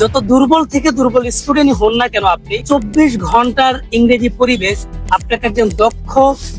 যত দুর্বল থেকে দুর্বল স্টুডেন্ট হন না কেন, আপনি 24 ঘন্টার ইংরেজি পরিবেশ আপনাকে একজন দক্ষ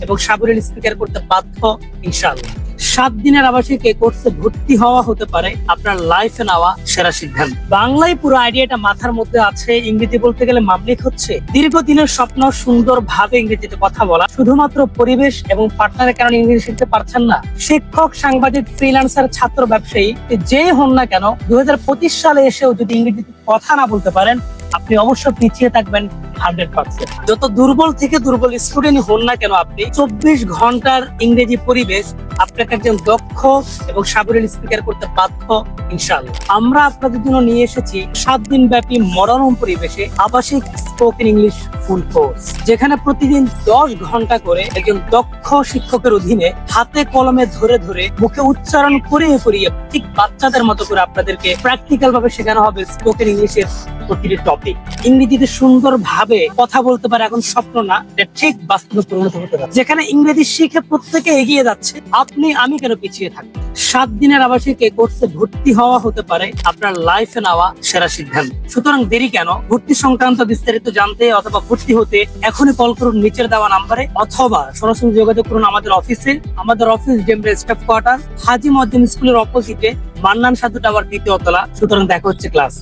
এবং সাবলীল স্পিকার করতে বাধ্য ইনশাআল্লাহ। 7 দিনের আবাসিক এই কোর্সে ভর্তি হওয়া হতে পারে আপনার লাইফে নেওয়া সেরা সিদ্ধান্ত। বাংলায় পুরো আইডিয়াটা মাথার মধ্যে আছে, ইংরেজি বলতে গেলে মামলিক হচ্ছে দীর্ঘদিনের স্বপ্ন সুন্দর ভাবে ইংরেজিতে কথা বলা। শুধুমাত্র পরিবেশ এবং পার্টনারের কারণে ইংরেজি শিখতে পারছেন না। শিক্ষক, সাংবাদিক, ফ্রিল্যান্সার, ছাত্র, ব্যবসায়ী যে হন না কেন, 2025 সালে এসেও যদি ইংরেজিতে কথা না বলতে পারেন, আপনি অবশ্যই পিছিয়ে থাকবেন 100%। যত দুর্বল থেকে দুর্বল স্টুডেন্ট হন না কেন, আপনি 24 ঘন্টার ইংরেজি পরিবেশ আপনাকে একজন দক্ষ এবং সাবলীল স্পিকার করতে বাধ্য ইনশাআল্লাহ। আমরা আপনাদের জন্য নিয়ে এসেছি 7 দিন ব্যাপী মনোরম পরিবেশে আবাসিক স্পোকেন ইংলিশ ফুল কোর্স, যেখানে প্রতিদিন 10 ঘন্টা করে একজন দক্ষ শিক্ষকের অধীনে হাতে কলমে ধরে ধরে মুখে উচ্চারণ করিয়ে করিয়ে ঠিক বাচ্চাদের মতো করে আপনাদেরকে প্র্যাকটিক্যাল ভাবে শেখানো হবে স্পোকেন ইংলিশের প্রতিটি টপিক। ইংরেজিতে সুন্দর ভাবে কথা বলতে পারে এখন স্বপ্ন না, এটা ঠিক বাস্তবে পরিণত হতে পারে। যেখানে ইংরেজি শিখে প্রত্যেকে এগিয়ে যাচ্ছে, আপনি আমি কেন পিছিয়ে থাকবো? 7 দিনের আবাসিক এই কোর্সে ভর্তি হওয়া হতে পারে আপনার লাইফে নেওয়া সেরা সিদ্ধান্ত। সুতরাং দেরি কেন? ভর্তি সংক্রান্ত বিস্তারিত জানতে অথবা ভর্তি হতে এখনই কল করুন নিচের দেওয়া নাম্বারে, অথবা সরাসরি যোগাযোগ করুন আমাদের অফিসে। আমাদের অফিস ডেমরা স্টাফ কোয়ার্টার, হাজী মুয়াজ্জিন স্কুলের অপোজিটে, মান্নান সাধু টাওয়ার 2য় তলা। সুতরাং দেখা হচ্ছে ক্লাস।